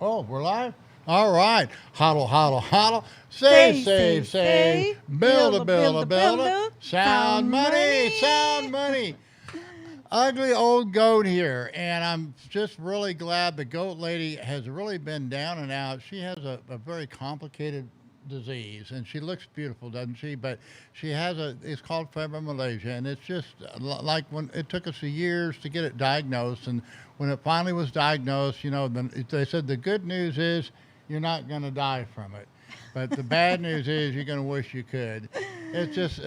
Oh, we're live? All right. Hodl, hodl, hodl. Save, Say, say, save, save. say, Build a, build a, build build a, a, build build a. a, Sound sound money, sound money. money. Ugly old goat here. And I'm just really glad the goat lady has really been down and out. She has a very complicated disease and she looks beautiful, doesn't she? But she has it's called fibromyalgia, and it's just like when it took us years to get it diagnosed. And when it finally was diagnosed, then they said the good news is you're not going to die from it. But the bad news is you're going to wish you could.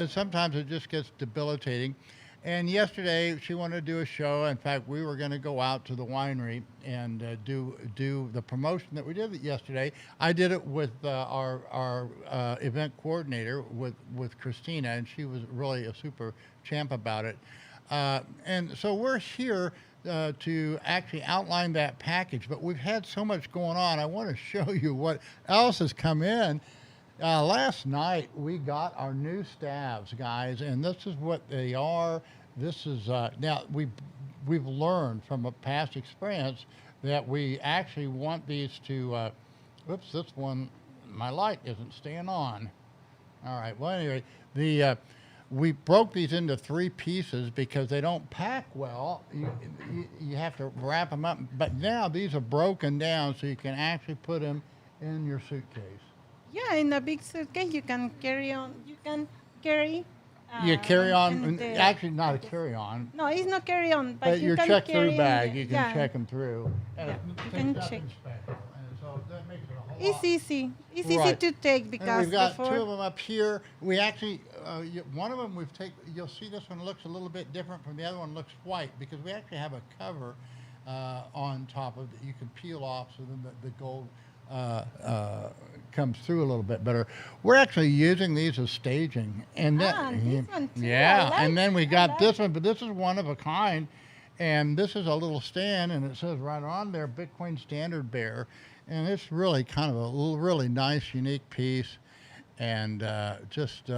Sometimes it just gets debilitating. And yesterday she wanted to do a show. In fact, we were going to go out to the winery and do the promotion that we did yesterday. I did it with our event coordinator with Christina, and she was really a super champ about it. And so we're here to actually outline that package. But we've had so much going on. I want to show you what else has come in. Last night we got our new staves, guys, and this is what they are. This is now we've learned from a past experience that we actually want these to. Oops, this one, my light isn't staying on. All right. Well, anyway, the we broke these into three pieces because they don't pack well. You have to wrap them up. But now these are broken down, so you can actually put them in your suitcase. Yeah, in a big suitcase you can carry on. You can carry. You carry on, The actually not a carry on, no, it's not carry on, but but you your can check carry through in bag, the, you can yeah, check them through. And yeah, it you takes can check. nothing special. And so that makes it a whole It's lot. easy. It's easy Right. to take And because we've got two before. of them up here. We actually, one of them we've taken, you'll see this one looks a little bit different from the other one, looks white, because we actually have a cover on top of it that you can peel off, so then the gold uh, uh, comes through a little bit better. We're actually using these as staging. And And this then, one too. yeah, and then we I got like this one, but this is one of a kind. And this is a little stand, and it says right on there, Bitcoin Standard Bearer. And it's really kind of a really nice, unique piece, and just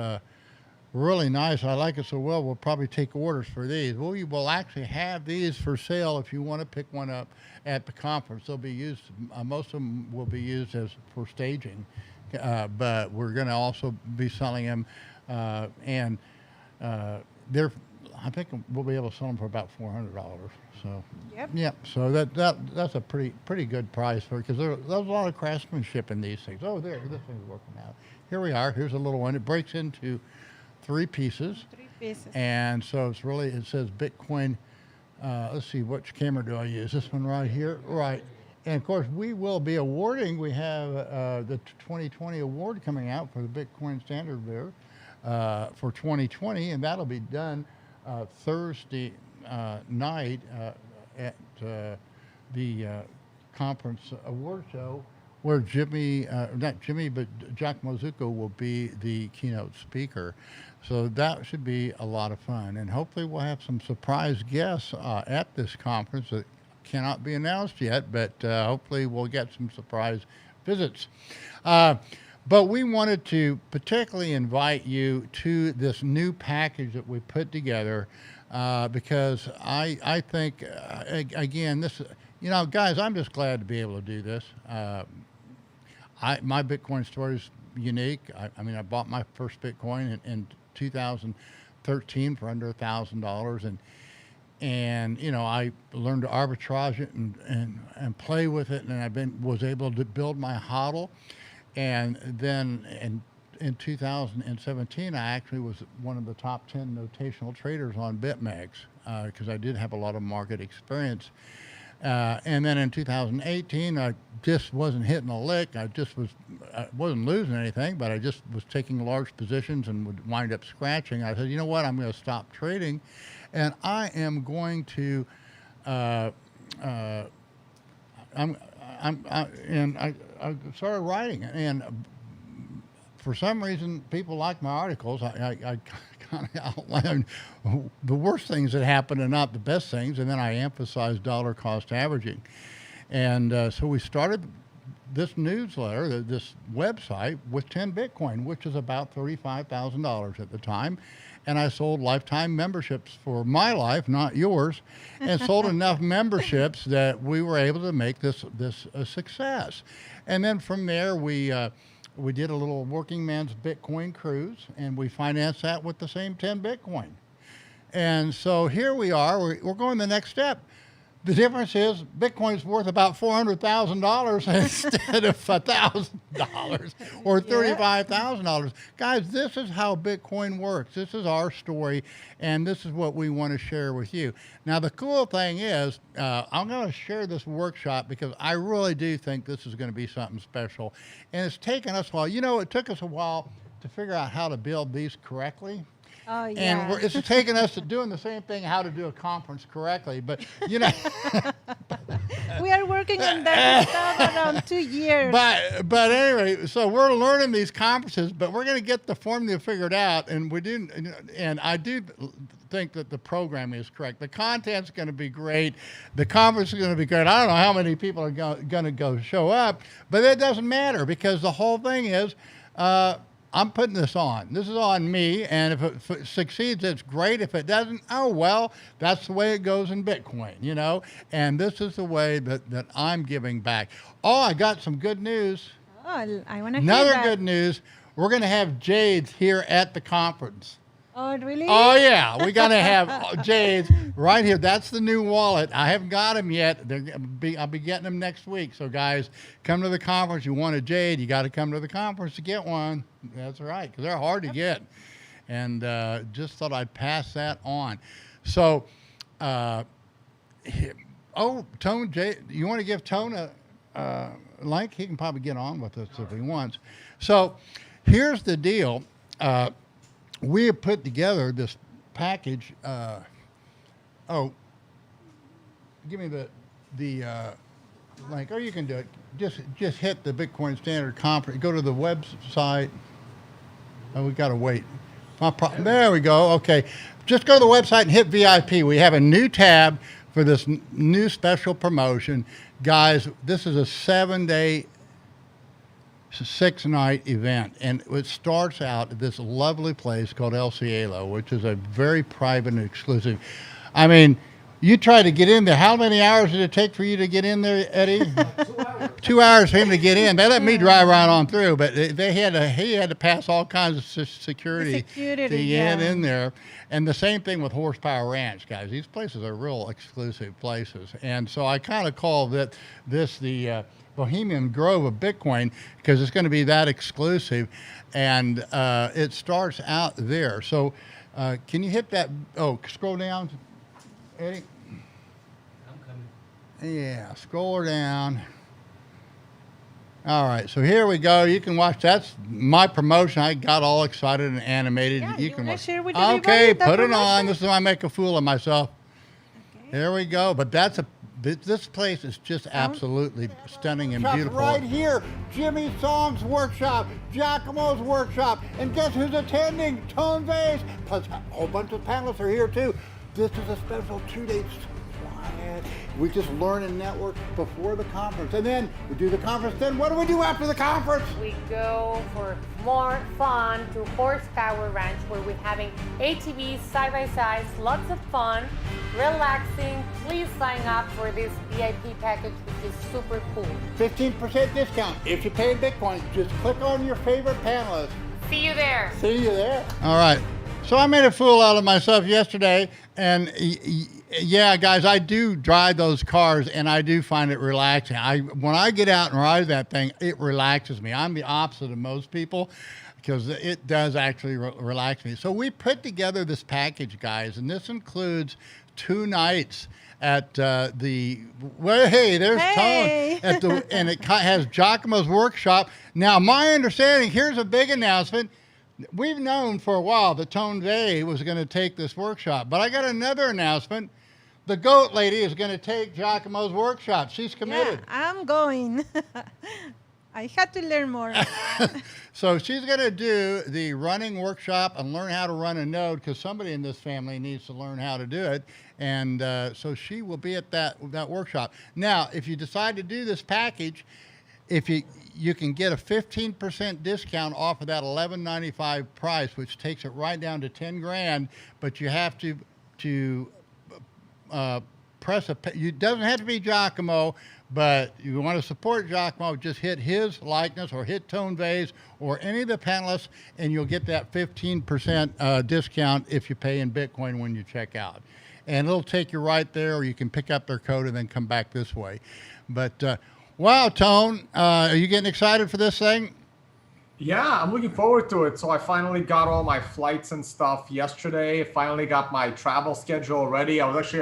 really nice. I like it so well. We'll probably take orders for these. We will actually have these for sale if you want to pick one up at the conference. They'll be used. Most of them will be used as for staging, but we're going to also be selling them, and they're. I think we'll be able to sell them for about $400. So, Yep. yeah. So that's a pretty good price for it, because there's a lot of craftsmanship in these things. Oh, there, this thing's working out. Here we are. Here's a little one. It breaks into three pieces, Three pieces. and so it says Bitcoin. Let's see, which camera do I use? This one right here, right? And of course, we will be awarding. We have the 2020 award coming out for the Bitcoin Standard Bearer for 2020, and that'll be done Thursday night at the conference award show, where not Jimmy, but Jack Mozuko will be the keynote speaker. So that should be a lot of fun. And hopefully we'll have some surprise guests at this conference that cannot be announced yet, but hopefully we'll get some surprise visits. Uh, but we wanted to particularly invite you to this new package that we put together because I think, again, guys, I'm just glad to be able to do this. My Bitcoin story is unique. I mean, I bought my first Bitcoin in 2013 for under $1,000, and I learned to arbitrage it and play with it, and was able to build my hodl, and then in 2017 I actually was one of the top 10 notational traders on BitMEX because I did have a lot of market experience. And then in 2018, I just wasn't hitting a lick. I wasn't losing anything, but I just was taking large positions and would wind up scratching. I said, you know what? I'm going to stop trading, and I am going to. Uh, uh, I started writing, and for some reason, people like my articles. I kind of outlined the worst things that happen and not the best things, and then I emphasized dollar cost averaging. And so we started this newsletter, this website, with 10 Bitcoin, which is about $35,000 at the time. and I sold lifetime memberships for my life, not yours, and sold enough memberships that we were able to make this a success. And then from there, we did a little working man's Bitcoin cruise, and we financed that with the same 10 Bitcoin. And so here we are. We're going the next step. The difference is Bitcoin's worth about $400,000 instead of $1,000 or $35,000. Guys, this is how Bitcoin works. This is our story, and this is what we want to share with you. Now, the cool thing is, I'm going to share this workshop because I really do think this is going to be something special. And it's taken us a while. You know, it took us a while to figure out how to build these correctly. Oh, yeah. And it's taken us to doing the same thing, how to do a conference correctly. But, you know. We are working on that stuff around 2 years. But anyway, so we're learning these conferences, but we're going to get the formula figured out. And I do think that the programming is correct. The content's going to be great. The conference is going to be great. I don't know how many people are going to go show up, but it doesn't matter because the whole thing is, I'm putting this on. This is on me, and if it succeeds, it's great. If it doesn't, oh, well, that's the way it goes in Bitcoin, you know? And this is the way that I'm giving back. Oh, I got some good news. Oh, I want to hear Another that. good news. We're going to have Jades here at the conference. Oh, really? Oh, yeah. We're going to have Jades right here. That's the new wallet. I haven't got them yet. I'll be getting them next week. So, guys, come to the conference. You want a Jade, you got to come to the conference to get one. That's right, because they're hard to get. And just thought I'd pass that on. So, Tone, Jade, you want to give Tone a link? He can probably get on with us if he wants. So, here's the deal. We have put together this package. Give me the link. Or you can do it. Just hit the Bitcoin Standard Conference. Go to the website. Oh, we got to wait. There we go. Okay. Just go to the website and hit VIP. We have a new tab for this new special promotion. Guys, this is a 7-day, 6-night event, and it starts out at this lovely place called El Cielo, which is a very private and exclusive. I mean, you try to get in there. How many hours did it take for you to get in there, Eddie? 2 hours. 2 hours for him to get in. They let me drive right on through, but he had to pass all kinds of security to get in there. And the same thing with Horsepower Ranch, guys. These places are real exclusive places, and so I kind of call this the Bohemian Grove of Bitcoin because it's going to be that exclusive, and it starts out there. So can you hit that? Oh, scroll down, Eddie. I'm coming. Yeah, scroll her down. All right, so here we go. You can watch. That's my promotion. I got all excited and animated. Yeah, you you can wanna watch. share with Okay, everybody the put it on. promotion? This is how I make a fool of myself. Okay. There we go. But this place is just absolutely stunning and beautiful. Right here, Jimmy Song's workshop, Giacomo's workshop, and guess who's attending? Tone Vase, plus a whole bunch of panelists are here too. This is a special 2-day quiet. We just learn and network before the conference, and then we do the conference. Then what do we do after the conference? We go for more fun to Horsepower Ranch, where we're having ATVs side by side, lots of fun, relaxing. Please sign up for this VIP package, which is super cool. 15% discount if you pay in Bitcoin. Just click on your favorite panelist. See you there. See you there. All right. So I made a fool out of myself yesterday, and yeah, guys, I do drive those cars, and I do find it relaxing. When I get out and ride that thing, it relaxes me. I'm the opposite of most people because it does actually relax me. So we put together this package, guys, and this includes 2 nights at hey, there's Hey. Tone and it has Giacomo's workshop. Now, my understanding, here's a big announcement. We've known for a while that Tone Day was going to take this workshop, but I got another announcement. The goat lady is going to take Giacomo's workshop. She's committed. Yeah, I'm going. I had to learn more. So she's going to do the running workshop and learn how to run a node because somebody in this family needs to learn how to do it. And so she will be at that workshop. Now, if you decide to do this package, if you can get a 15% discount off of that $11.95 price, which takes it right down to 10 grand, but you have to press a. It doesn't have to be Giacomo, but you want to support Giacomo, just hit his likeness or hit Tone Vase or any of the panelists, and you'll get that 15% discount if you pay in Bitcoin when you check out. And it'll take you right there, or you can pick up their code and then come back this way. But wow, Tone, are you getting excited for this thing? Yeah, I'm looking forward to it. So I finally got all my flights and stuff yesterday. Finally got my travel schedule ready. I was actually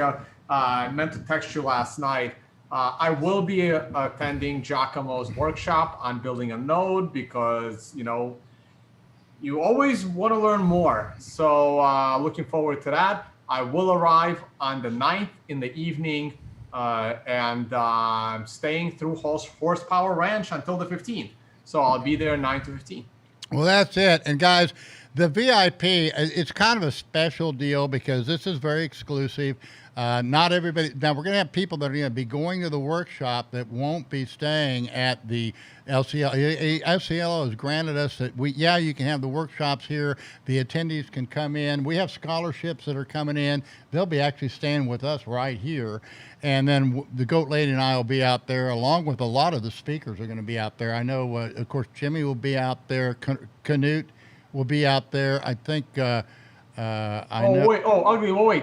meant to text you last night. I will be attending Giacomo's workshop on building a node because, you always want to learn more. So looking forward to that. I will arrive on the 9th in the evening and I'm staying through Horsepower Ranch until the 15th. So I'll be there 9 to 15. Well, that's it. And guys, the VIP, it's kind of a special deal because this is very exclusive. Not everybody. Now, we're going to have people that are going to be going to the workshop that won't be staying at the LCL. LCL has granted us that you can have the workshops here. The attendees can come in. We have scholarships that are coming in. They'll be actually staying with us right here. And then the Goat Lady and I will be out there, along with a lot of the speakers are going to be out there. I know, of course, Jimmy will be out there. Knut will be out there. I think. Wait.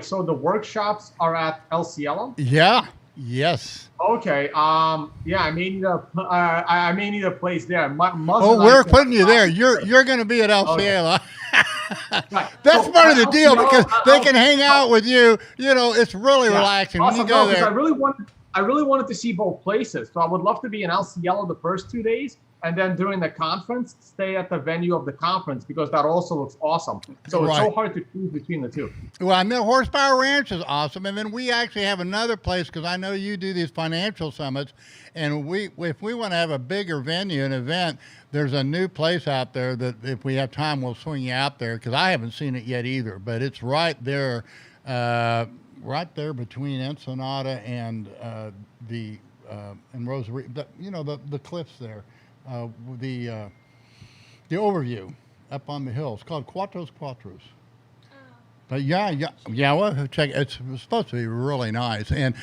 So the workshops are at LCL? Yeah. Yes. Okay. I may need a place there. We're putting you there. You're going to be at LCL. Okay. Right. That's part of the deal because they can hang out with you. It's really relaxing when you go there. I really wanted to see both places. So I would love to be in LCL the first 2 days, and then during the conference, stay at the venue of the conference because that also looks awesome. So it's so hard to choose between the two. Well, and the Horsepower Ranch is awesome. And then we actually have another place because I know you do these financial summits. And if we want to have a bigger venue, an event, there's a new place out there that if we have time, we'll swing you out there because I haven't seen it yet either. But it's right there between Ensenada and and Rosarito, the cliffs there. The overview up on the hill. It's called Cuatros. But well, check. It's supposed to be really nice, and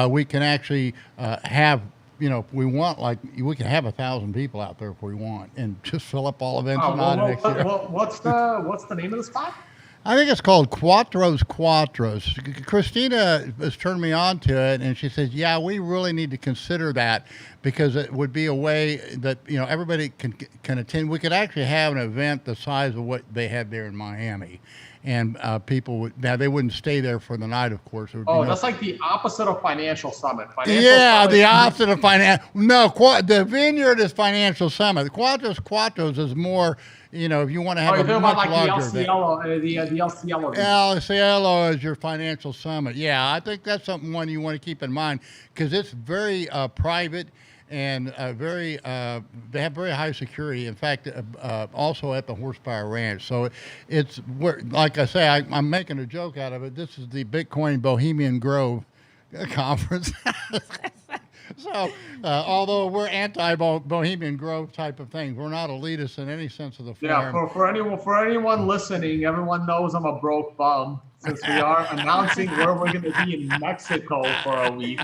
we can actually have. If we want, we can have 1,000 people out there if we want, and just fill up all events. What's the name of the spot? I think it's called Cuatros. Christina has turned me on to it, and she says, "Yeah, we really need to consider that because it would be a way that everybody can attend. We could actually have an event the size of what they had there in Miami." And people would they wouldn't stay there for the night, of course. That's like the opposite of Financial Summit. The opposite of financial. No, the Vineyard is Financial Summit. The Cuatros is more. If you want to have a much larger event. The LCL. LCL is your Financial Summit. Yeah, I think that's one you want to keep in mind because it's very private. And they have very high security. In fact, also at the Horsepower Ranch. So it's like I say, I'm making a joke out of it. This is the Bitcoin Bohemian Grove conference. So although we're anti-Bohemian Grove type of thing, we're not elitist in any sense of the form. Yeah, for anyone listening, everyone knows I'm a broke bum since we are announcing where we're going to be in Mexico for a week.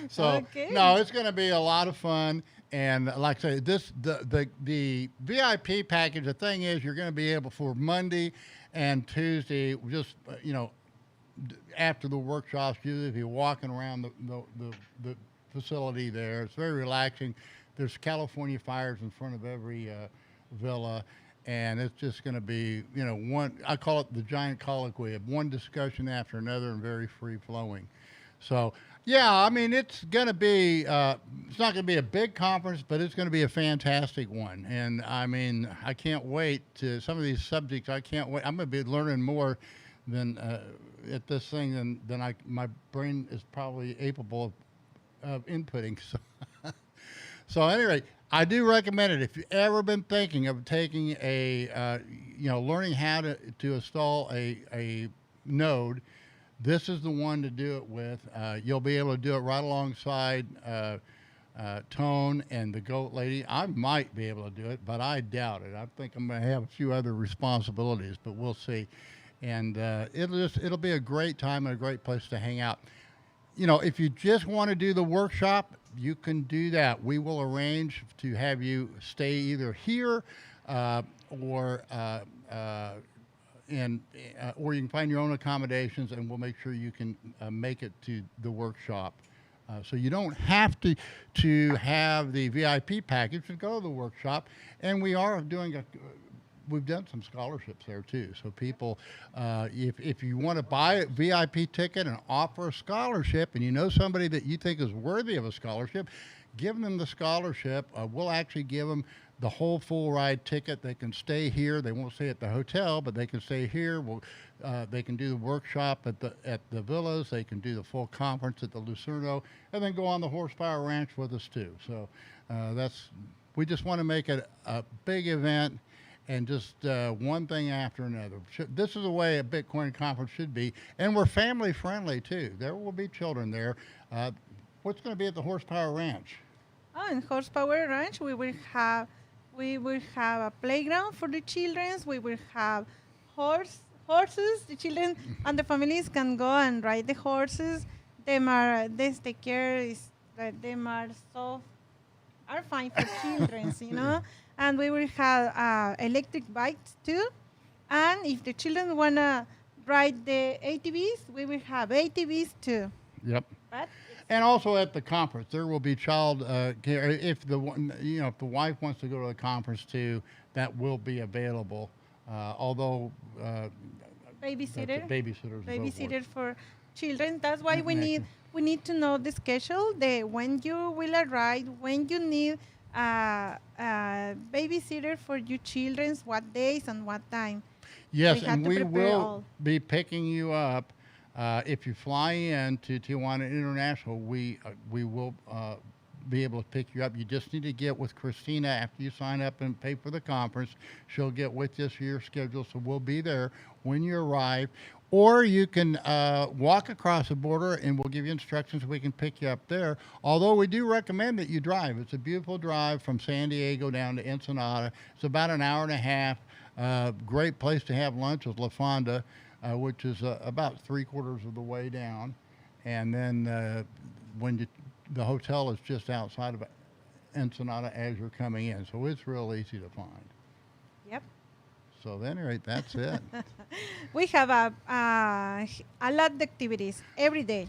So no, it's going to be a lot of fun, and like I say, the VIP package. The thing is, you're going to be able for Monday and Tuesday, just after the workshops, usually if you're walking around the facility there, it's very relaxing. There's California fires in front of every villa. And it's just going to be, I call it the giant colloquy of one discussion after another and very free flowing. So, it's going to be, it's not going to be a big conference, but it's going to be a fantastic one. And I can't wait to some of these subjects. I can't wait. I'm going to be learning more than at this thing than my brain is probably capable of inputting. So anyway, I do recommend it. If you've ever been thinking of taking learning how to install a node, this is the one to do it with. You'll be able to do it right alongside Tone and the Goat Lady. I might be able to do it, but I doubt it. I think I'm going to have a few other responsibilities, but we'll see. And it'll be a great time and a great place to hang out. You know, if you just want to do the workshop, you can do that. We will arrange to have you stay either here or or you can find your own accommodations, and we'll make sure you can make it to the workshop. So you don't have to have the VIP package to go to the workshop. And we are doing we've done some scholarships there too. So people, if you want to buy a VIP ticket and offer a scholarship, and you know somebody that you think is worthy of a scholarship, give them the scholarship. We'll actually give them the whole full ride ticket. They can stay here. They won't stay at the hotel, but they can stay here. They can do the workshop at the villas. They can do the full conference at the Lucerno, and then go on the Horsepower Ranch with us too. So we just want to make it a big event, and just one thing after another. This is the way a Bitcoin conference should be, and we're family friendly too. There will be children there. What's going to be at the Horsepower Ranch? Oh, in Horsepower Ranch, we will have a playground for the children. We will have horses. The children and the families can go and ride the horses. The care is that them are fine for children, you know. And we will have electric bikes too. And if the children wanna ride the ATVs, we will have ATVs too. Yep. But and also at the conference, there will be child care. If the wife wants to go to the conference too, that will be available. Although babysitter for children. That's why we need to know the schedule, when you will arrive, when you need babysitter for your children, what days and what time. Yes, and we will be picking you up. If you fly in to Tijuana International, we will be able to pick you up. You just need to get with Christina after you sign up and pay for the conference. She'll get with you to your schedule, so we'll be there when you arrive. Or you can walk across the border, and we'll give you instructions so we can pick you up there. Although we do recommend that you drive. It's a beautiful drive from San Diego down to Ensenada. It's about an hour and a half. Great place to have lunch with La Fonda, which is about 3/4 of the way down. And then the hotel is just outside of Ensenada as you're coming in. So it's real easy to find. Yep. So at any rate, that's it. We have a lot of activities every day.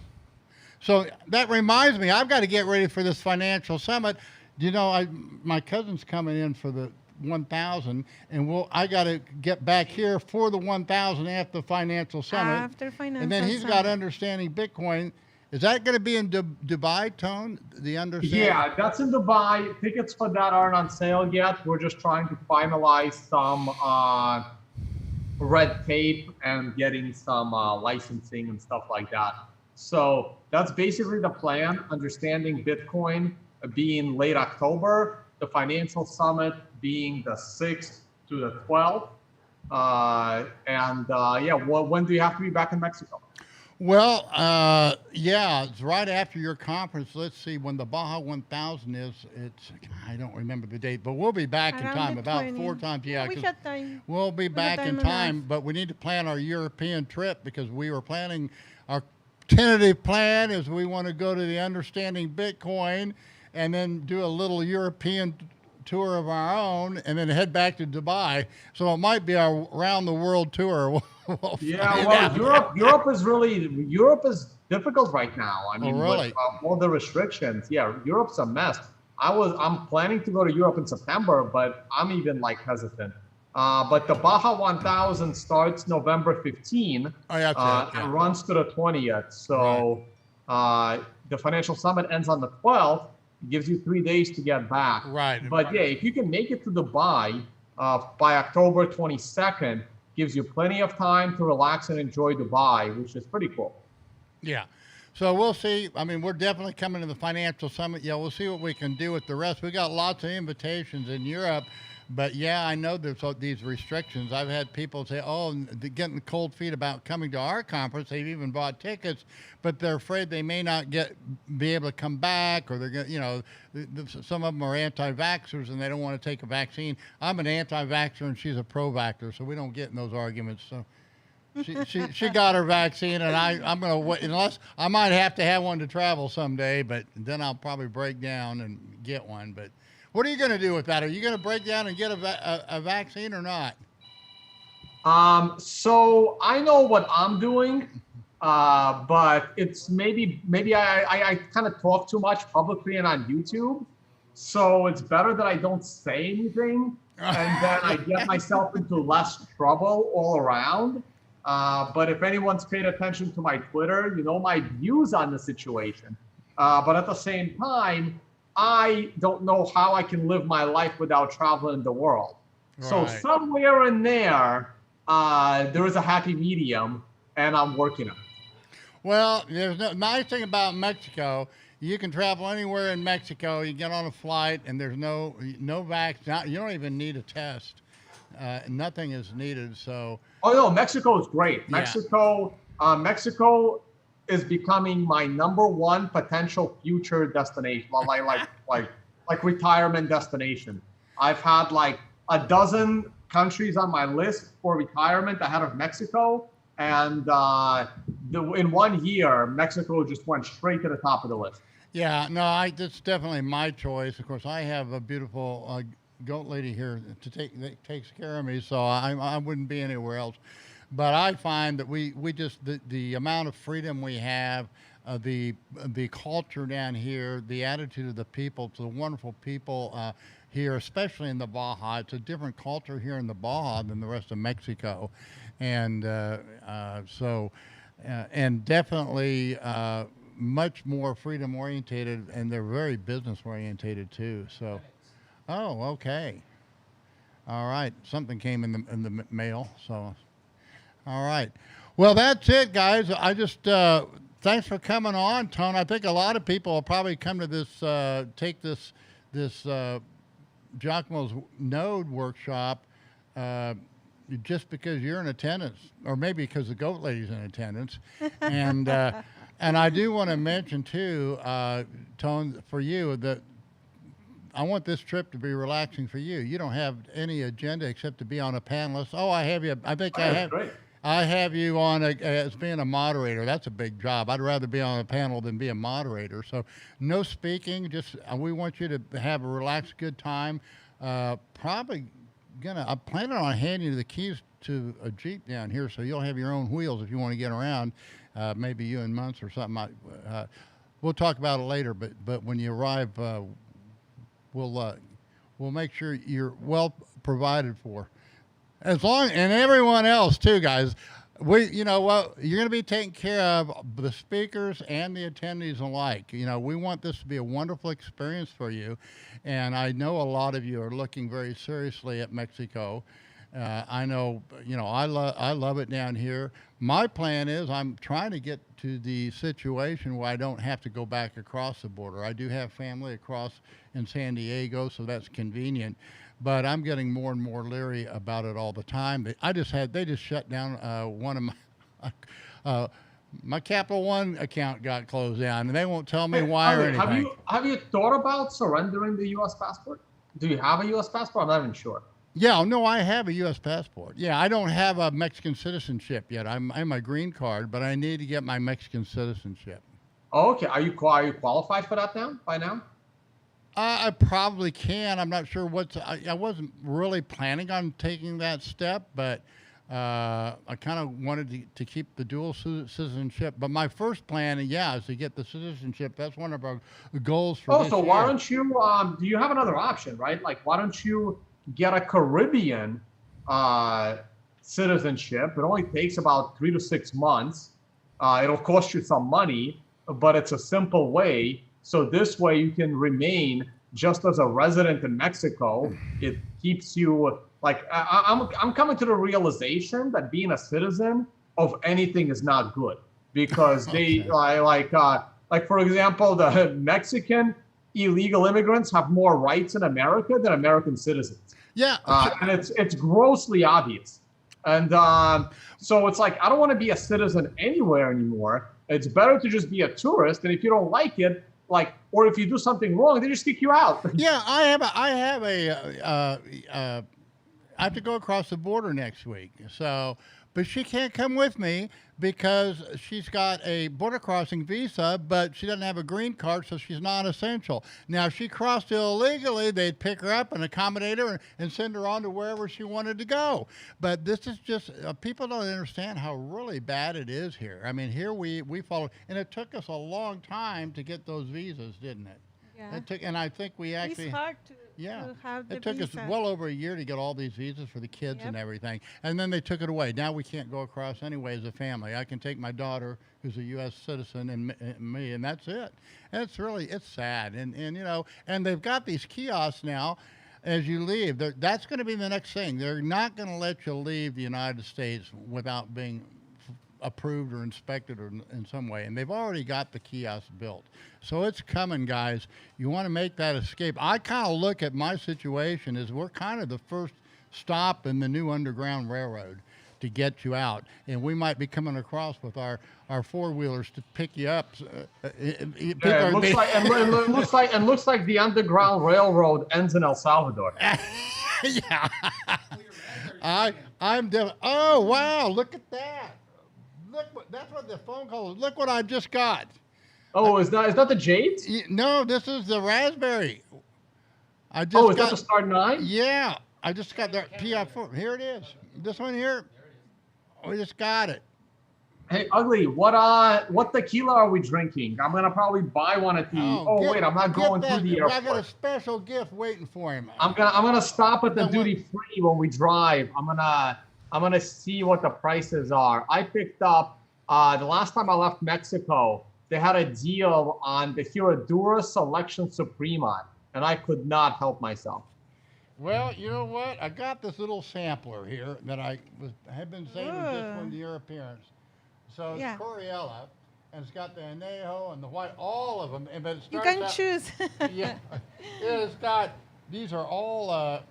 So that reminds me, I've got to get ready for this financial summit. You know, my cousin's coming in for the 1,000, and I got to get back here for the 1,000 after the financial summit. And then he's got Understanding Bitcoin. Is that going to be in Dubai, Tone? The Understanding? Yeah, that's in Dubai. Tickets for that aren't on sale yet. We're just trying to finalize some red tape and getting some licensing and stuff like that. So that's basically the plan. Understanding Bitcoin being late October, the financial summit being the 6th to the 12th. When do you have to be back in Mexico? Well, it's right after your conference. Let's see, when the Baja 1000 is, I don't remember the date, but we'll be back in time, about 4 times. Yeah, we got time. We'll be back in time, but we need to plan our European trip, because we were planning, our tentative plan is we want to go to the Understanding Bitcoin and then do a little European tour of our own, and then head back to Dubai. So it might be our round the world tour. Europe is difficult right now. I mean, really? With all the restrictions, Europe's a mess. I'm planning to go to Europe in September, but I'm even hesitant. But the Baja 1000 starts November 15 and runs to the 20th. So the financial summit ends on the 12th. It gives you 3 days to get back. Right. But if you can make it to Dubai by October 22nd, gives you plenty of time to relax and enjoy Dubai, which is pretty cool. Yeah. So we'll see. I mean, we're definitely coming to the financial summit. Yeah, we'll see what we can do with the rest. We got lots of invitations in Europe, But yeah, I know there's these restrictions. I've had people say, "Oh, they're getting cold feet about coming to our conference. They've even bought tickets, but they're afraid they may not be able to come back, or they're going, some of them are anti-vaxxers and they don't want to take a vaccine. I'm an anti-vaxxer and she's a pro-vaxxer, so we don't get in those arguments. So she got her vaccine, and I'm going to wait, unless I might have to have one to travel someday, but then I'll probably break down and get one. But what are you going to do with that? Are you going to break down and get a vaccine or not? So I know what I'm doing, but it's maybe I kind of talk too much publicly and on YouTube. So it's better that I don't say anything, and then I get myself into less trouble all around. But if anyone's paid attention to my Twitter, you know my views on the situation. But at the same time, I don't know how I can live my life without traveling the world. Right. So somewhere in there, there is a happy medium, and I'm working on it. Well, there's no nice thing about Mexico. You can travel anywhere in Mexico. You get on a flight, and there's no vaccine. You don't even need a test. Nothing is needed. So. Oh no, Mexico is great. Yeah. Mexico is becoming my #1 potential future destination, like retirement destination. I've had like a dozen countries on my list for retirement ahead of Mexico, and in 1 year, Mexico just went straight to the top of the list. Yeah, no, that's definitely my choice. Of course, I have a beautiful goat lady here that takes care of me, so I wouldn't be anywhere else. But I find that we just the amount of freedom we have, the culture down here, the attitude of the people, it's the wonderful people here, especially in the Baja. It's a different culture here in the Baja than the rest of Mexico, and and definitely much more freedom orientated, and they're very business orientated too. So. Oh, okay. All right. Something came in the mail. So, all right. Well, that's it, guys. I just thanks for coming on, Tone. I think a lot of people will probably come to this take this Giacomo's Node workshop just because you're in attendance, or maybe because the goat lady's in attendance, and I do want to mention too, Tone, for you that. I want this trip to be relaxing for you. You don't have any agenda except to be on a panelist. Oh, I have you. I think I have you on as being a moderator. That's a big job. I'd rather be on a panel than be a moderator. So no speaking. Just we want you to have a relaxed, good time. I'm planning on handing you the keys to a Jeep down here, so you'll have your own wheels if you want to get around. Maybe you and Muntz or something. We'll talk about it later. But when you arrive. We'll make sure you're well provided for, and everyone else too, guys. You're going to be taking care of the speakers and the attendees alike. We want this to be a wonderful experience for you, and I know a lot of you are looking very seriously at Mexico. I know, I love it down here. My plan is I'm trying to get to the situation where I don't have to go back across the border. I do have family across in San Diego, so that's convenient. But I'm getting more and more leery about it all the time. They just shut down one of my Capital One account got closed down, and they won't tell me why or anything. Have you thought about surrendering the U.S. passport? Do you have a U.S. passport? I'm not even sure. Yeah, no, I have a U.S. passport. Yeah, I don't have a Mexican citizenship yet. I'm a green card, but I need to get my Mexican citizenship. Oh, okay. Are you qualified for that by now? I probably can. I'm not sure I wasn't really planning on taking that step, but I kind of wanted to keep the dual citizenship. But my first plan, is to get the citizenship. That's one of our goals for this year. Why don't you, do you have another option, right? Like, why don't you get a Caribbean citizenship? It only takes about 3 to 6 months. It'll cost you some money, but it's a simple way. So this way you can remain just as a resident in Mexico. It keeps you I'm coming to the realization that being a citizen of anything is not good, because they for example, the Mexican illegal immigrants have more rights in America than American citizens. Yeah. And it's grossly obvious. And so it's like, I don't want to be a citizen anywhere anymore. It's better to just be a tourist. And if you don't like it, like, or if you do something wrong, they just kick you out. Yeah, I have to go across the border next week. So, but she can't come with me because she's got a border crossing visa, but she doesn't have a green card, so she's non-essential. Now, if she crossed illegally, they'd pick her up and accommodate her and send her on to wherever she wanted to go. But this is just, people don't understand how really bad it is here. I mean, here we followed, and it took us a long time to get those visas, didn't it? Yeah. It took, and I think we actually... It's hard to have the It took us visa. well over a year to get all these visas for the kids Yep. and everything. And then they took it away. Now we can't go across anyway as a family. I can take my daughter, who's a U.S. citizen, and me, and that's it. And it's sad. And you know, and they've got these kiosks now as you leave. That's going to be the next thing. They're not going to let you leave the United States without being approved or inspected or in some way, and they've already got the kiosk built, so it's coming, guys. You want to make that escape. I kind of look at my situation as we're kind of the first stop in the new underground railroad to get you out, and we might be coming across with our four-wheelers to pick you up. It looks like the Underground Railroad ends in El Salvador. Yeah. Oh wow, look at that. That's what the phone call is. Look what I just got. Oh, is that the Jades? No, this is the raspberry. I just Oh, is got, that the Star 9? Yeah, I just got that PI4. Here it is. This one here. We just got it. Hey, Ugly, what tequila are we drinking? I'm gonna probably buy one at the. Wait, I'm not going through the airport. I got a special gift waiting for him. I'm gonna stop at the duty free when we drive. I'm gonna see what the prices are. I picked up the last time I left Mexico, they had a deal on the Herradura Selection Suprema, and I could not help myself. Well, you know what? I got this little sampler here that I had been saving just for your appearance. So it's Coriella, and it's got the añejo and the white, all of them. But it starts you can out, choose. Yeah, it's got. These are all.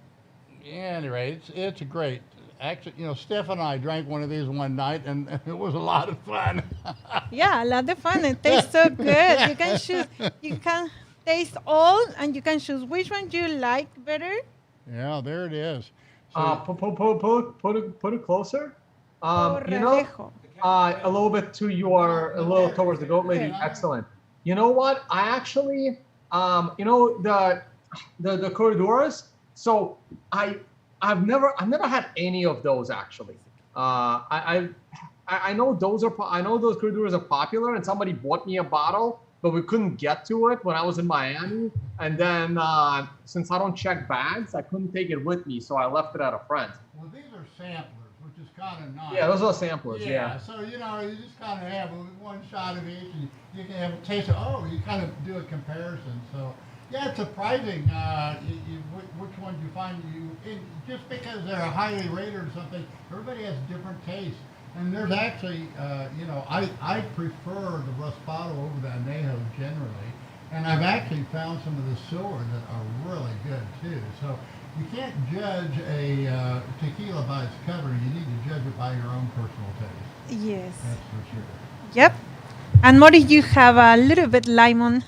Anyway, it's a great. Actually, you know, Steph and I drank one of these one night, and it was a lot of fun. Yeah, a lot of fun. It tastes so good. You can choose. You can taste all, and you can choose which one you like better. Yeah, there it is. So, Put it closer. You know, a little bit to a little towards the goat lady. Excellent. You know what? I actually, you know, the corridoras. So I've never had any of those actually. I know those corridoras are popular, and somebody bought me a bottle, but we couldn't get to it when I was in Miami. And then since I don't check bags, I couldn't take it with me, so I left it at a friend's. well, these are samplers, which is kind of nice. Yeah, those are samplers. Yeah. So you know, you just kind of have one shot of each, and you can have a taste of. You kind of do a comparison. So. Yeah, it's surprising which ones you find just because they're highly rated or something. Everybody has different tastes, and there's actually, you know, I prefer the Raspado over the Añejo generally, and I've actually found some of the silver that are really good too. So you can't judge a tequila by its cover. You need to judge it by your own personal taste. Yes. That's for sure. Yep. And Mori, you have a little bit lemon.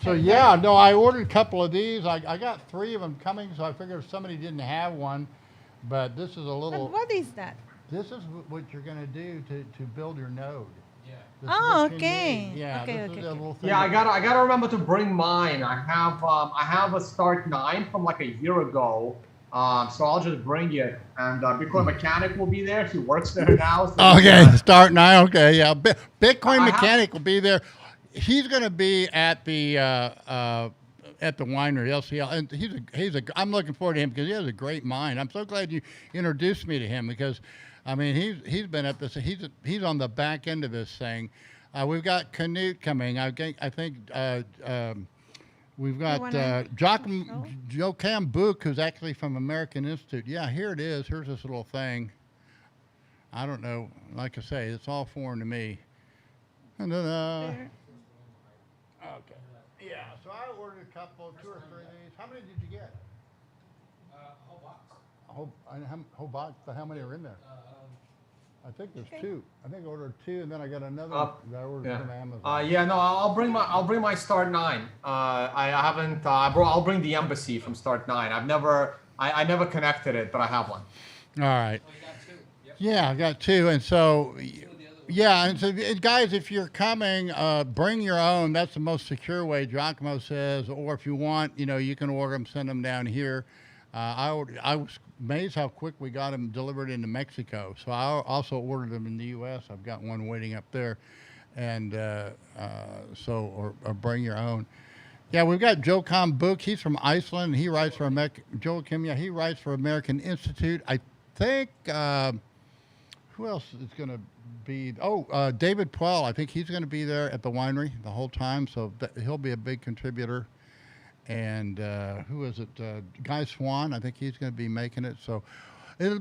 So yeah, no, I ordered a couple of these. I got 3 of them coming, so I figured if somebody didn't have one, but this is a little. But what is that? This is what you're going to do to build your node. Yeah. This is Oh, what you okay. need. Yeah, Okay, this okay, is a okay. little thing. Yeah, I gotta remember to bring mine. I have a Start 9 from like a year ago. So I'll just bring it, and Bitcoin Mechanic will be there. He works there now. So Okay, Start 9. Okay, yeah. Bitcoin Mechanic will be there. He's going to be at the winery, LCL, and I'm looking forward to him because he has a great mind. I'm so glad you introduced me to him because, I mean, he's been at this. He's on the back end of this thing. We've got Knut coming. I think we've got Joachim Buch, who's actually from American Institute. Yeah, here it is. Here's this little thing. I don't know. Like I say, it's all foreign to me. Okay. Yeah. So I ordered a couple, 2 or 3 of these. How many did you get? Whole box. Whole box. But how many are in there? I think there's Okay. 2. I think I ordered 2, and then I got another Uh, one that I ordered Yeah. from Amazon. Yeah. No, I'll bring my Start 9. I haven't. I'll bring the Embassy from Start 9. I never connected it, but I have one. All right. Oh, you got 2. Yep. Yeah, I got 2, and so. 2 of the other ones. Yeah, and so guys, if you're coming, bring your own. That's the most secure way, Giacomo says. Or if you want, you can order them, send them down here. I was amazed how quick we got them delivered into Mexico. So I also ordered them in the U.S. I've got one waiting up there, and or bring your own. Yeah, we've got Joachim Book. He's from Iceland. He writes for Joachim. Yeah, he writes for American Institute. I think. Who else is going to be? David Puel. I think he's going to be there at the winery the whole time, so he'll be a big contributor. And who is it? Guy Swan. I think he's going to be making it. So it'll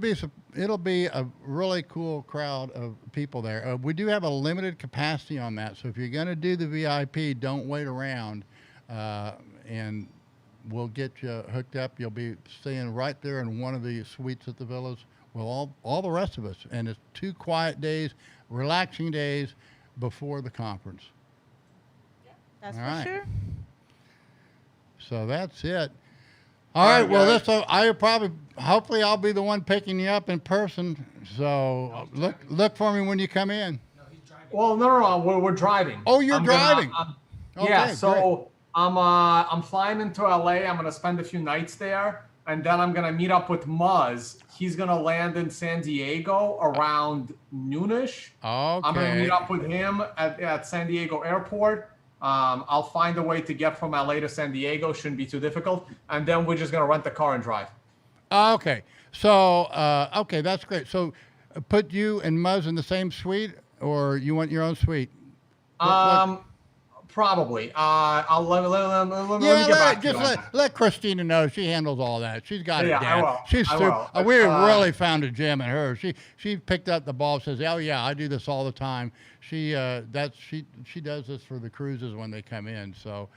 be a really cool crowd of people there. We do have a limited capacity on that, so if you're going to do the VIP, don't wait around, and we'll get you hooked up. You'll be staying right there in one of the suites at the villas. Well, all the rest of us, and it's 2 quiet days, relaxing days before the conference. That's All for right. sure. So that's it. All right. Well, hopefully I'll be the one picking you up in person. So look for me when you come in. No, he's driving. Well, no. We're driving. Oh, you're driving. Yeah. Okay, So I'm flying into LA. I'm gonna spend a few nights there, and then I'm gonna meet up with Muzz. He's gonna land in San Diego around noonish. Okay. I'm gonna meet up with him at San Diego Airport. I'll find a way to get from LA to San Diego. Shouldn't be too difficult. And then we're just gonna rent the car and drive. Okay. So okay, that's great. So put you and Muzz in the same suite, or you want your own suite? Probably. Let me Yeah, get back to you on that. let Christina know. She handles all that. She's got Yeah, it down. I will. She's I super. will. We really found a gem in her. She picked up the ball. Says, "Oh yeah, I do this all the time." She does this for the cruises when they come in. So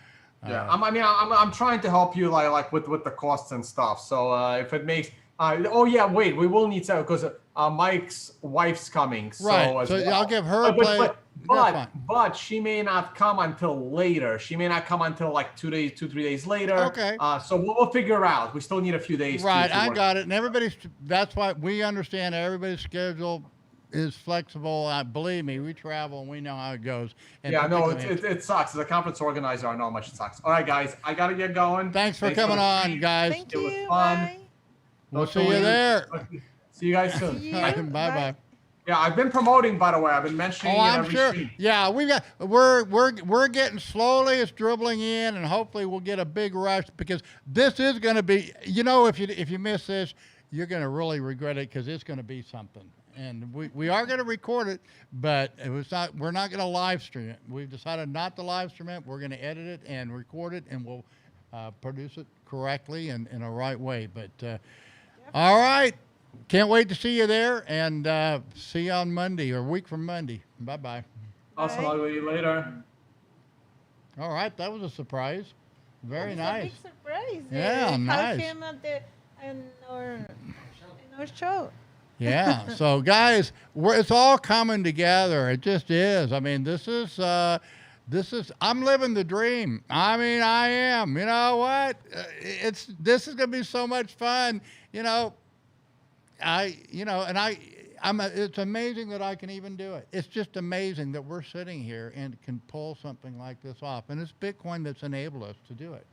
Yeah, I'm trying to help you like with the costs and stuff. So if it makes, wait, we will need to because Mike's wife's coming. So right. as So well. I'll give her a play. That's fine. But she may not come until later. She may not come until like 3 days later. Okay. So we'll figure out. We still need a few days. Right, to I work. got it. And that's why we understand everybody's schedule is flexible. Believe me, we travel and we know how it goes. And Yeah, no, particularly- it sucks. As a conference organizer, I know how much it sucks. All right, guys, I got to get going. Thanks for coming on, guys. Thank It was you. fun. Bye. We'll Don't see you leave. there. See you guys soon. See you. Bye Bye. bye. Yeah, I've been promoting, by the way. I've been mentioning Oh, it I'm every sure. stream. Yeah, we're getting slowly. It's dribbling in, and hopefully we'll get a big rush because this is going to be. If you miss this, you're going to really regret it because it's going to be something. And we are going to record it, but we're not going to live stream it. We've decided not to live stream it. We're going to edit it and record it, and we'll produce it correctly and in a right way. But all right. Can't wait to see you there, and see you on Monday or a week from Monday. Bye-bye. Awesome. Bye. I'll see you later. All right, that was a surprise. Very It's nice. a big surprise. Yeah, have nice. him in our show. Yeah. So, guys, it's all coming together. It just is. I mean, this is. I'm living the dream. I mean, I am. You know what? This is gonna be so much fun. It's amazing that I can even do it. It's just amazing that we're sitting here and can pull something like this off. And it's Bitcoin that's enabled us to do it.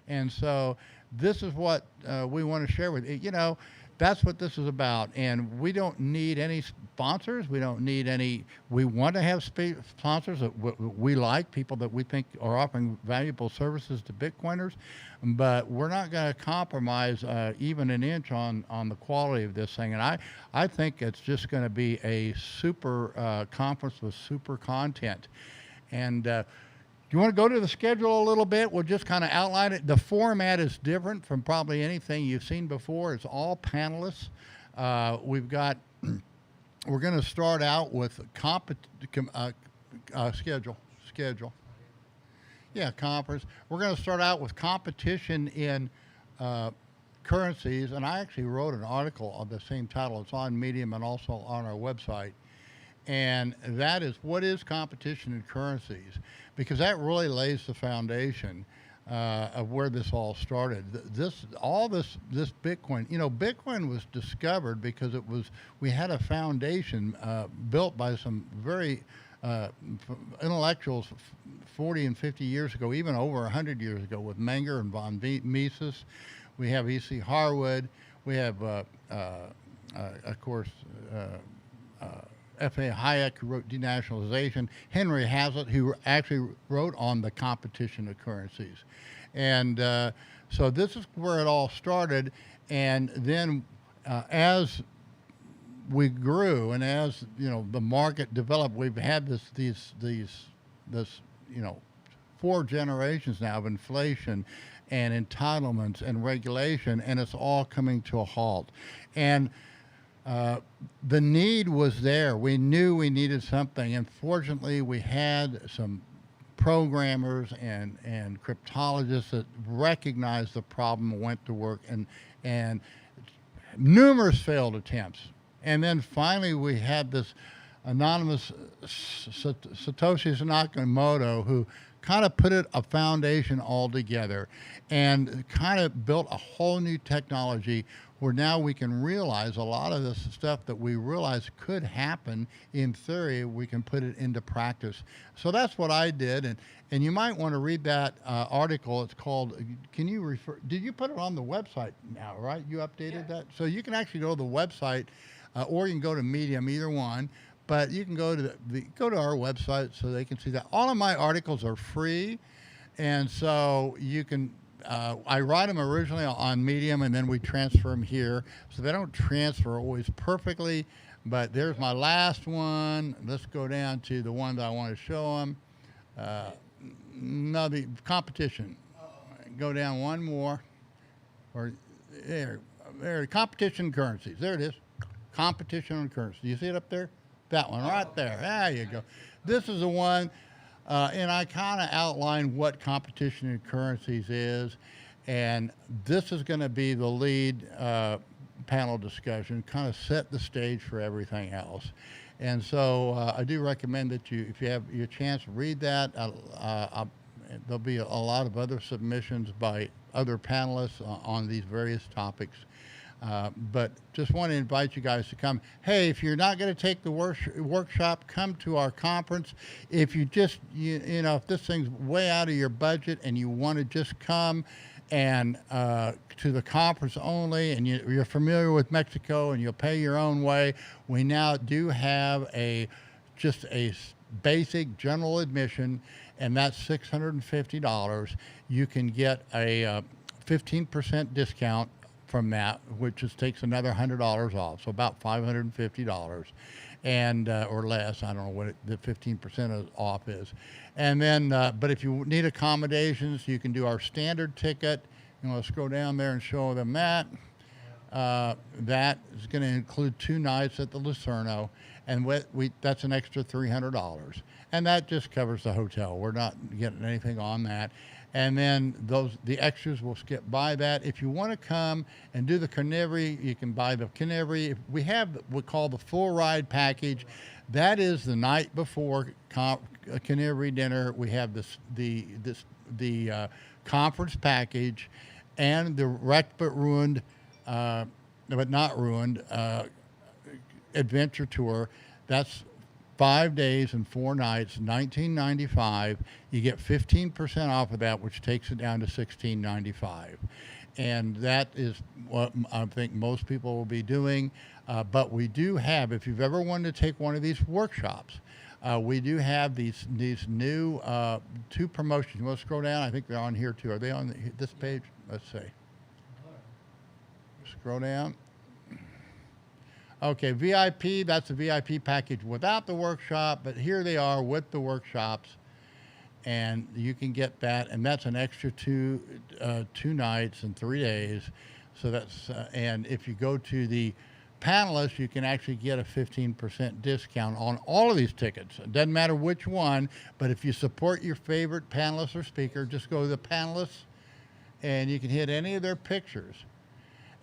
And so this is what we want to share with you. That's what this is about. And we don't need any sponsors. We don't need any. We want to have sponsors that we like, people that we think are offering valuable services to Bitcoiners. But we're not going to compromise even an inch on the quality of this thing. And I think it's just going to be a super conference with super content. And you want to go to the schedule a little bit? We'll just kind of outline it. The format is different from probably anything you've seen before. It's all panelists. We're going to start out with schedule. Yeah, conference. We're going to start out with competition in currencies, and I actually wrote an article of the same title. It's on Medium and also on our website. And that is, what is competition in currencies? Because that really lays the foundation of where this all started. This Bitcoin, Bitcoin was discovered because we had a foundation built by some very intellectuals 40 and 50 years ago, even over 100 years ago, with Menger and von Mises. We have E.C. Harwood. We have, of course, F.A. Hayek, who wrote Denationalization, Henry Hazlitt, who actually wrote on the competition of currencies. And so this is where it all started. And then as we grew and as, the market developed, we've had this 4 generations now of inflation and entitlements and regulation, and it's all coming to a halt. And the need was there. We knew we needed something. And fortunately, we had some programmers and cryptologists that recognized the problem and went to work, and numerous failed attempts. And then finally, we had this anonymous Satoshi Nakamoto who kind of put a foundation all together and kind of built a whole new technology where now we can realize a lot of this stuff that we realize could happen in theory, we can put it into practice. So that's what I did. And you might want to read that article. It's called, did you put it on the website now, right? You updated that? So you can actually go to the website or you can go to Medium, either one. But you can go to go to our website so they can see that. All of my articles are free, and so you can. I write them originally on Medium, and then we transfer them here. So they don't transfer always perfectly, but there's my last one. Let's go down to the one that I want to show them. No, the competition. Go down one more. Or there, competition currencies. There it is. Competition on currencies. Do you see it up there? That one right there. There you go. This is the one, and I kind of outlined what competition in currencies is, and this is going to be the lead panel discussion, kind of set the stage for everything else. And so I do recommend that if you have your chance, read that. There'll be a lot of other submissions by other panelists on these various topics. But just want to invite you guys to come. Hey, if you're not going to take the workshop, come to our conference. If you just, if this thing's way out of your budget and you want to just come and to the conference only, and you're familiar with Mexico and you'll pay your own way, we now do have just a basic general admission, and that's $650. You can get a 15% discount from that, which just takes another $100 off, so about $550, and or less. I don't know what the 15% off is. And then, but if you need accommodations, you can do our standard ticket. Let's go down there and show them that. That is going to include 2 nights at the Lucerno, and that's an extra $300, and that just covers the hotel. We're not getting anything on that. And then the extras will skip by that. If you want to come and do the Canary, you can buy the Canary. We have what we call the full ride package. That is the night before Canary dinner. We have the conference package and the wrecked but ruined, but not ruined adventure tour. That's 5 days and 4 nights, $19.95. You get 15% off of that, which takes it down to $16.95. And that is what I think most people will be doing. But we do have, if you've ever wanted to take one of these workshops, we do have these new 2 promotions. You want to scroll down? I think they're on here too. Are they on this page? Let's see. Scroll down. Okay, VIP, that's the VIP package without the workshop, but here they are with the workshops, and you can get that, and that's an extra 2 nights and 3 days. So that's, and if you go to the panelists, you can actually get a 15% discount on all of these tickets. It doesn't matter which one, but if you support your favorite panelist or speaker, just go to the panelists, and you can hit any of their pictures.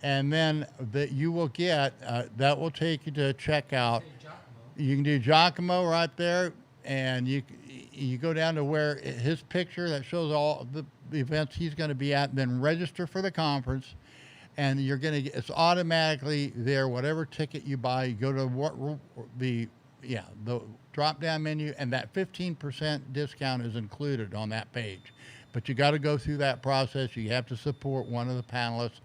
and then that you will get that will take you to checkout. You can do Giacomo right there, and you go down to where his picture that shows all the events he's going to be at, then register for the conference, and you're going to get it's automatically there. Whatever ticket you buy, you go to what the drop down menu, and that 15% discount is included on that page. But you got to go through that process. You have to support one of the panelists.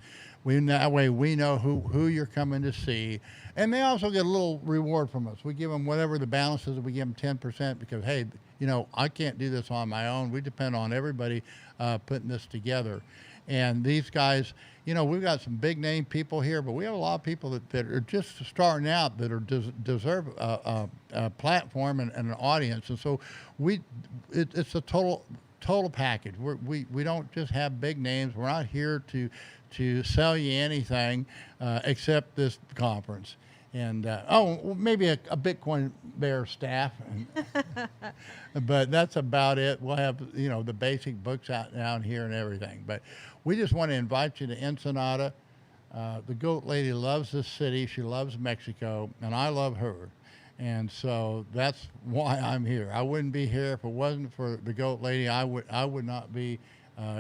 That way we know who you're coming to see. And they also get a little reward from us. We give them whatever the balance is. We give them 10% because, hey, I can't do this on my own. We depend on everybody putting this together. And these guys, we've got some big name people here, but we have a lot of people that are just starting out that are deserve a platform and an audience. And so it's a total package. We don't just have big names. We're not here to sell you anything except this conference. And maybe a Bitcoin Bear staff, but that's about it. We'll have the basic books out down here and everything. But we just want to invite you to Ensenada. The Goat Lady loves this city. She loves Mexico, and I love her. And so that's why I'm here. I wouldn't be here if it wasn't for the Goat Lady. I would not be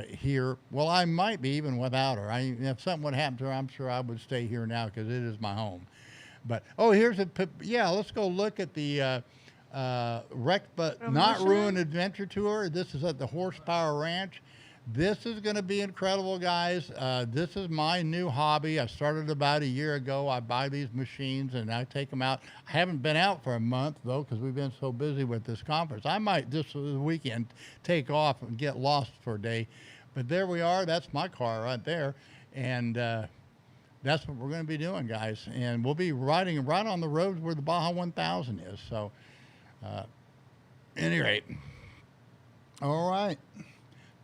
here. Well, I might be even without her. If something would happen to her, I'm sure I would stay here now because it is my home. But let's go look at the Wrecked But Not Ruined Adventure Tour. This is at the Horsepower Ranch. This is going to be incredible, guys. This is my new hobby. I started about a year ago. I buy these machines and I take them out. I haven't been out for a month, though, because we've been so busy with this conference. I might this weekend take off and get lost for a day. But there we are. That's my car right there. And that's what we're going to be doing, guys. And we'll be riding right on the roads where the Baja 1000 is. So, at any rate. All right.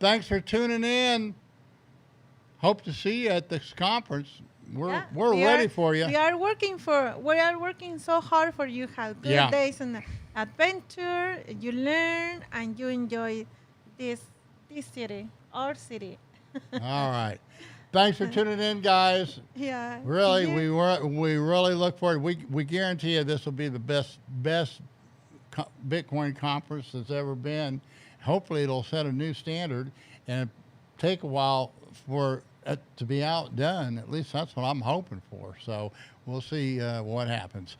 Thanks for tuning in. Hope to see you at this conference. We're ready for you. We are working so hard for you. Have good days and adventure. You learn and you enjoy this city, our city. All right. Thanks for tuning in, guys. Yeah. Really, we really look forward. We guarantee you this will be the best Bitcoin conference that's ever been. Hopefully, it'll set a new standard and take a while for it to be outdone. At least that's what I'm hoping for. So we'll see what happens.